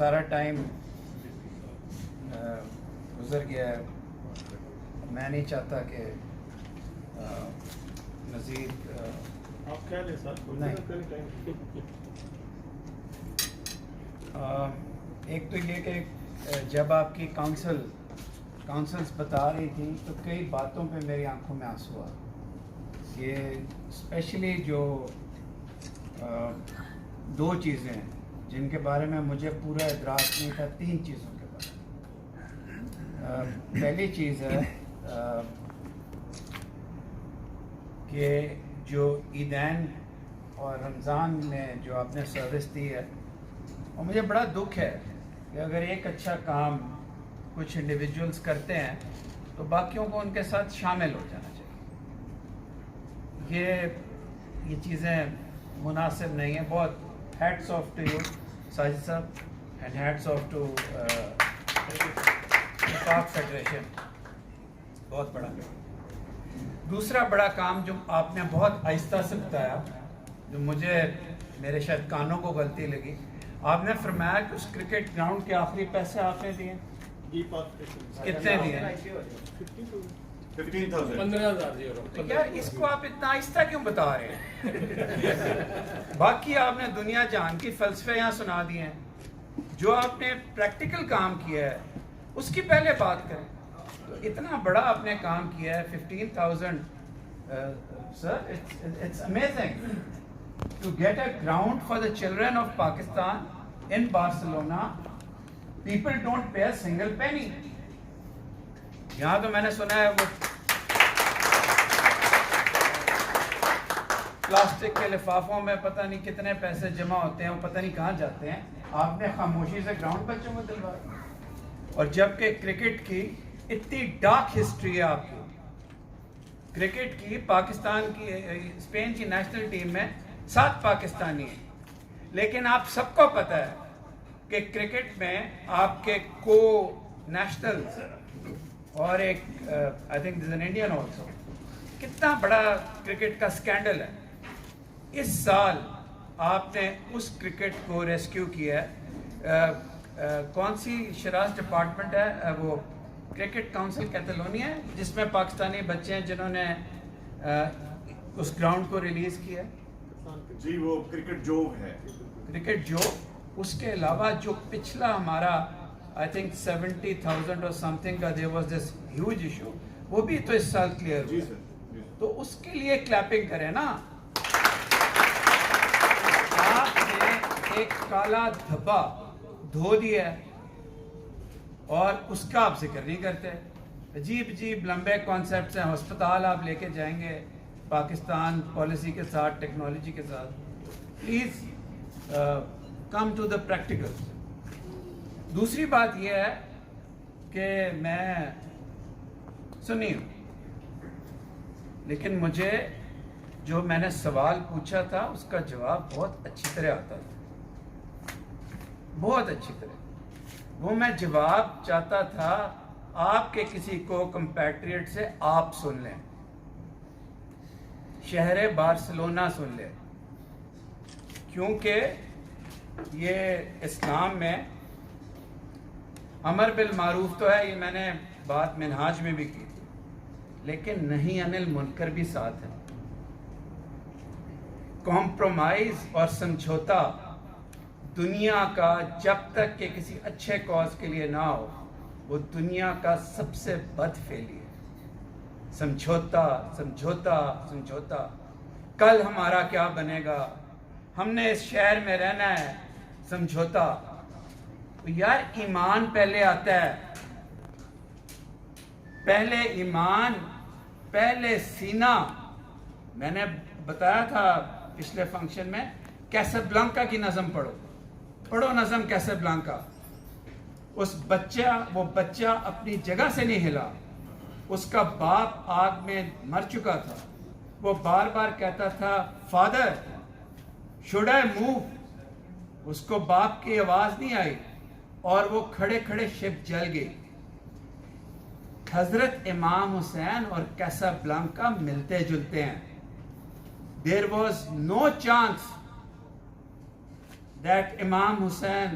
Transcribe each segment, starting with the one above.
سارا ٹائم گزر گیا ہے. میں نہیں چاہتا کہ مزید آپ کیا لیں سر؟ ایک تو یہ کہ جب آپ کی کاؤنسلز بتا رہی تھی تو کئی باتوں پہ میری آنکھوں میں آنسو آ. یہ اسپیشلی جو دو چیزیں ہیں جن کے بارے میں مجھے پورا ادراک نہیں تھا, 3 چیزوں کے بارے میں. پہلی چیز ہے کہ جو عیدین اور رمضان میں جو آپ نے سروس دی ہے, اور مجھے بڑا دکھ ہے کہ اگر ایک اچھا کام کچھ انڈیویجولز کرتے ہیں تو باقیوں کو ان کے ساتھ شامل ہو جانا چاہیے. یہ چیزیں مناسب نہیں ہیں. بہت hats of two you Sajid صاحب, اینڈ ہیٹس آف ٹو پاک فیڈریشن. بہت بڑا. دوسرا بڑا کام جو آپ نے بہت آہستہ سے بتایا, جو مجھے میرے شاید کانوں کو غلطی لگی, آپ نے فرمایا کہ اس کرکٹ گراؤنڈ کے آخری پیسے آپ نے دیے. کتنے دیے؟ 15,000. یار اس کو آپ اتنا آہستہ کیوں بتا رہے ہیں؟ باقی آپ نے دنیا جان کی فلسفے یہاں سنا دیے ہیں. جو آپ نے پریکٹیکل کام کیا ہے اس کی پہلے بات کریں. تو اتنا بڑا آپ نے کام کیا ہے, 15,000. سر it's amazing to get a ground for the children of Pakistan in Barcelona. People don't pay a single penny. یہاں تو میں نے سنا ہے وہ پلاسٹک کے لفافوں میں پتہ نہیں کتنے پیسے جمع ہوتے ہیں, وہ پتہ نہیں کہاں جاتے ہیں. آپ نے خاموشی سے گراؤنڈ بچوں کو دلوایا. اور جبکہ کرکٹ کی اتنی ڈارک ہسٹری ہے آپ کی, کرکٹ کی پاکستان کی اسپین کی نیشنل ٹیم میں 7 پاکستانی ہیں, لیکن آپ سب کو پتہ ہے کہ کرکٹ میں آپ کے کو نیشنل اور ایک I think this an Indian also, کتنا بڑا کرکٹ کا اسکینڈل ہے. اس سال آپ نے اس کرکٹ کو ریسکیو کیا ہے. کون سی شراز ڈپارٹمنٹ ہے وہ, کرکٹ کاؤنسل کیٹالونیا ہے, جس میں پاکستانی بچے ہیں جنہوں نے اس گراؤنڈ کو ریلیز کیا ہے. جی وہ کرکٹ جوگ ہے. کرکٹ جوگ. اس کے علاوہ جو پچھلا ہمارا I think 70,000 or something کا there was this huge issue, وہ بھی تو اس سال کلیئر ہوا. تو اس کے لیے کلیپنگ کریں نا. آپ نے ایک کالا دھبا دھو دیا ہے اور اس کا آپ ذکر نہیں کرتے. عجیب لمبے کانسیپٹس ہیں. ہسپتال آپ لے کے جائیں گے پاکستان پالیسی کے ساتھ, ٹیکنالوجی کے ساتھ. Please come to the practical. دوسری بات یہ ہے کہ میں سنی ہوں, لیکن مجھے جو میں نے سوال پوچھا تھا اس کا جواب بہت اچھی طرح آتا تھا, بہت اچھی طرح. وہ میں جواب چاہتا تھا آپ کے کسی کو کمپیٹریٹ سے آپ سن لیں, شہر بارسلونا سن لیں, کیونکہ یہ اسلام میں امر بالمعروف تو ہے, یہ میں نے بات منہاج میں بھی کی تھی, لیکن نہیں انل منکر بھی ساتھ ہے. کمپرومائز اور سمجھوتا دنیا کا جب تک کہ کسی اچھے کاز کے لیے نہ ہو, وہ دنیا کا سب سے بد فعلی ہے. سمجھوتا سمجھوتا سمجھوتا. کل ہمارا کیا بنے گا, ہم نے اس شہر میں رہنا ہے, سمجھوتا. یار ایمان پہلے آتا ہے, پہلے ایمان, پہلے سینہ. میں نے بتایا تھا پچھلے فنکشن میں, کیسابلانکا کی نظم پڑھو نظم کیسابلانکا. وہ بچہ اپنی جگہ سے نہیں ہلا. اس کا باپ آگ میں مر چکا تھا. وہ بار بار کہتا تھا فادر شوڈ آئی موو. اس کو باپ کی آواز نہیں آئی اور وہ کھڑے کھڑے شپ جل گئی. حضرت امام حسین اور کیسابلانکا ملتے جلتے ہیں. There was no chance that Imam Hussein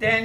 10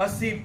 80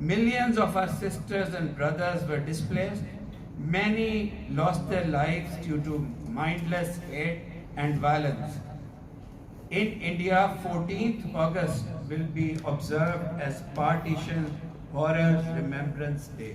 millions of our sisters and brothers were displaced, many lost their lives due to mindless hate and violence. In India, 14th August will be observed as Partition Horror Remembrance Day.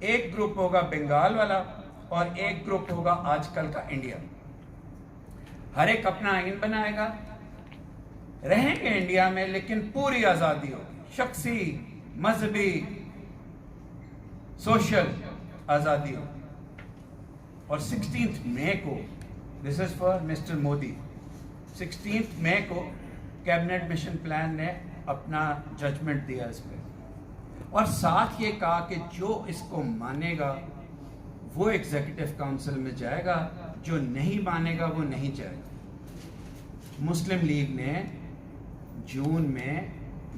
ایک group ہوگا بنگال والا اور ایک group ہوگا آج کل کا India. ہر ایک اپنا آئین بنائے گا, رہیں گے انڈیا میں لیکن پوری آزادی ہوگی, شخصی, مذہبی, سوشل آزادی ہوگی. اور 16 مئی کو, دس از فار مسٹر مودی, 16 مئی کو کیبنٹ مشن پلان نے اپنا ججمنٹ دیا اس پہ, اور ساتھ یہ کہا کہ جو اس کو مانے گا وہ ایگزیکٹو کاؤنسل میں جائے گا, جو نہیں مانے گا وہ نہیں جائے گا. مسلم لیگ نے جون میں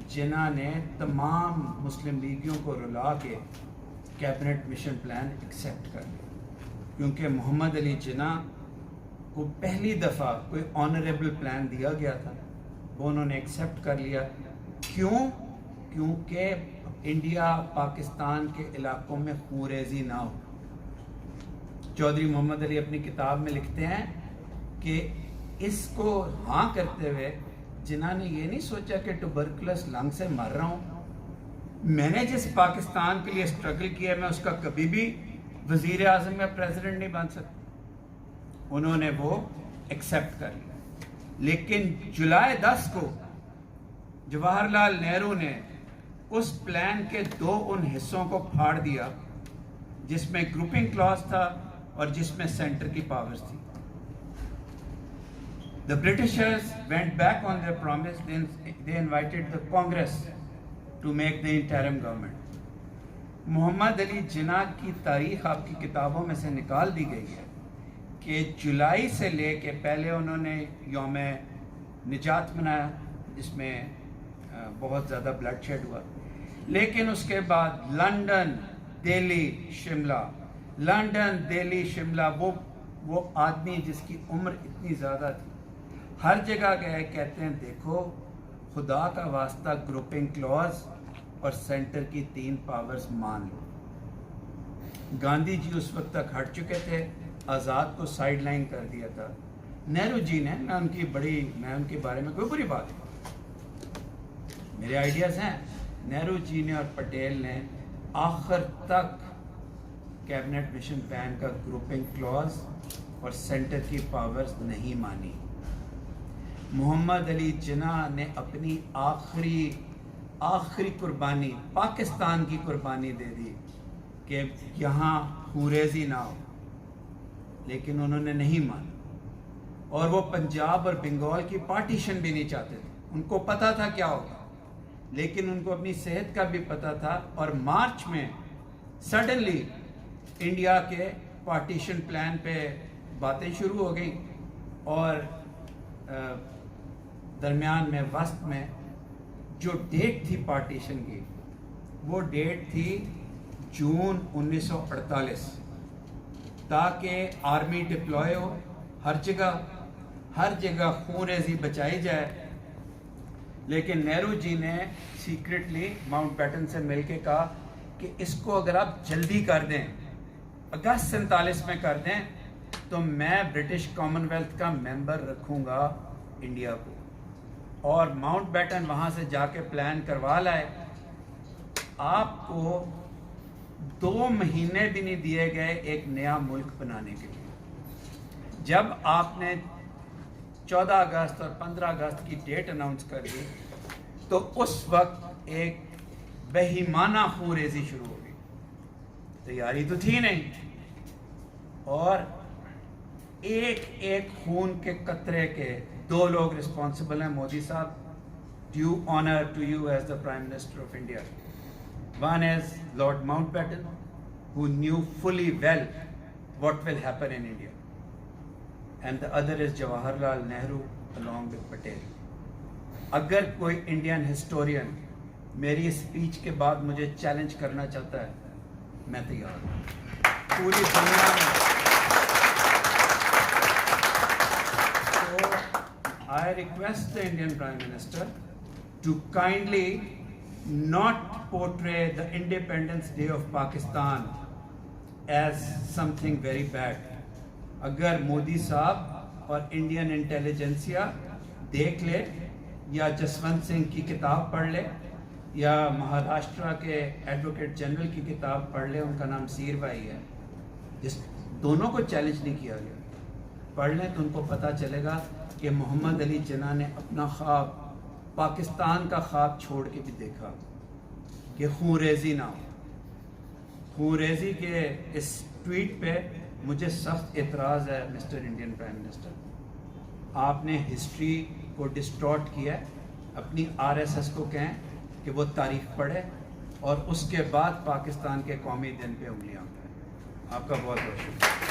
جناح نے تمام مسلم لیگیوں کو رلا کے کیبنٹ مشن پلان ایکسیپٹ کر لیا, کیونکہ محمد علی جناح کو پہلی دفعہ کوئی آنریبل پلان دیا گیا تھا, وہ انہوں نے ایکسیپٹ کر لیا. کیوں؟ کیونکہ انڈیا پاکستان کے علاقوں میں خون ریزی نہ ہو. چودھری محمد علی اپنی کتاب میں لکھتے ہیں کہ اس کو ہاں کرتے ہوئے جناح نے یہ نہیں سوچا کہ ٹوبرکلس لنگ سے مر رہا ہوں, میں نے جس پاکستان کے لیے اسٹرگل کیا میں اس کا کبھی بھی وزیر اعظم یا پریزیڈنٹ نہیں بن سکتا. انہوں نے وہ ایکسیپٹ کر لیا. لیکن جولائی 10 کو جواہر لال نہرو نے اس پلان کے ان حصوں کو پھاڑ دیا جس میں گروپنگ کلاس تھا اور جس میں سینٹر کی پاورز تھی. The Britishers went back on their promise. They invited the Congress to make the interim government. محمد علی جناح کی تاریخ آپ کی کتابوں میں سے نکال دی گئی ہے کہ جولائی سے لے کے پہلے انہوں نے یوم نجات منایا جس میں بہت زیادہ بلڈ شیڈ ہوا, لیکن اس کے بعد لنڈن, دہلی, شملہ, وہ آدمی جس کی عمر اتنی زیادہ تھی ہر جگہ گئے, کہتے ہیں دیکھو خدا کا واسطہ گروپنگ کلاز اور سینٹر کی 3 پاورز مان لو. گاندھی جی اس وقت تک ہٹ چکے تھے, آزاد کو سائیڈ لائن کر دیا تھا. نہرو جی نے, میں ان کے بارے میں کوئی بری بات نہیں, میرے آئیڈیاز ہیں, نہرو جی نے اور پٹیل نے آخر تک کیبنٹ مشن پلان کا گروپنگ کلاز اور سینٹر کی پاورز نہیں مانی. محمد علی جناح نے اپنی آخری قربانی پاکستان کی قربانی دے دی کہ یہاں خوریزی نہ ہو, لیکن انہوں نے نہیں مانا. اور وہ پنجاب اور بنگال کی پارٹیشن بھی نہیں چاہتے تھے, ان کو پتا تھا کیا ہوگا, لیکن ان کو اپنی صحت کا بھی پتا تھا. اور مارچ میں سڈنلی انڈیا کے پارٹیشن پلان پہ باتیں شروع ہو گئیں, اور درمیان میں وسط میں جو ڈیٹ تھی پارٹیشن کی وہ ڈیٹ تھی جون 1948, تاکہ آرمی ڈپلوائے ہو ہر جگہ خون ریزی بچائی جائے. لیکن نہرو جی نے سیکرٹلی ماؤنٹ بیٹن سے مل کے کہا کہ اس کو اگر آپ جلدی کر دیں, اگست 47 میں کر دیں, تو میں برٹش کامن ویلتھ کا ممبر رکھوں گا انڈیا کو. اور ماؤنٹ بیٹن وہاں سے جا کے پلان کروا لائے. آپ کو 2 مہینے بھی نہیں دیے گئے ایک نیا ملک بنانے کے لیے. جب آپ نے 14 اگست اور 15 اگست کی ڈیٹ اناؤنس کر دی تو اس وقت ایک بہیمانہ خون ریزی شروع ہو گئی. تیاری تو تھی نہیں, اور ایک خون کے قطرے کے 2 لوگ رسپانسبل ہیں. مودی صاحب, due honour to you as the prime minister of India. One is Lord Mountbatten, who knew fully well what will happen in India. And the other is Jawaharlal Nehru along with Patel. اگر کوئی Indian historian میری speech کے بعد مجھے challenge کرنا چاہتا ہے, میں تیار ہوں. پوری دنیا میں I request the Indian Prime Minister to kindly not portray the Independence Day of Pakistan as something very bad. اگر مودی صاحب اور انڈین انٹیلیجنسیا دیکھ لے یا جسونت سنگھ کی کتاب پڑھ لے یا مہاراشٹرا کے ایڈوکیٹ جنرل کی کتاب پڑھ لیں، ان کا نام سیر بھائی ہے، جس دونوں کو چیلنج نہیں کیا گیا، پڑھ لیں تو ان کو پتہ چلے گا کہ محمد علی جناح نے اپنا خواب، پاکستان کا خواب چھوڑ کے بھی دیکھا کہ خون ریزی نہ ہو۔ خون ریزی کے اس ٹویٹ پہ مجھے سخت اعتراض ہے مسٹر انڈین پرائم منسٹر، آپ نے ہسٹری کو ڈسٹارٹ کیا ہے، اپنی RSS کو کہیں کہ وہ تاریخ پڑھے اور اس کے بعد پاکستان کے قومی دن پہ انگلیاں اٹھائیں۔ آپ کا بہت بہت شکریہ۔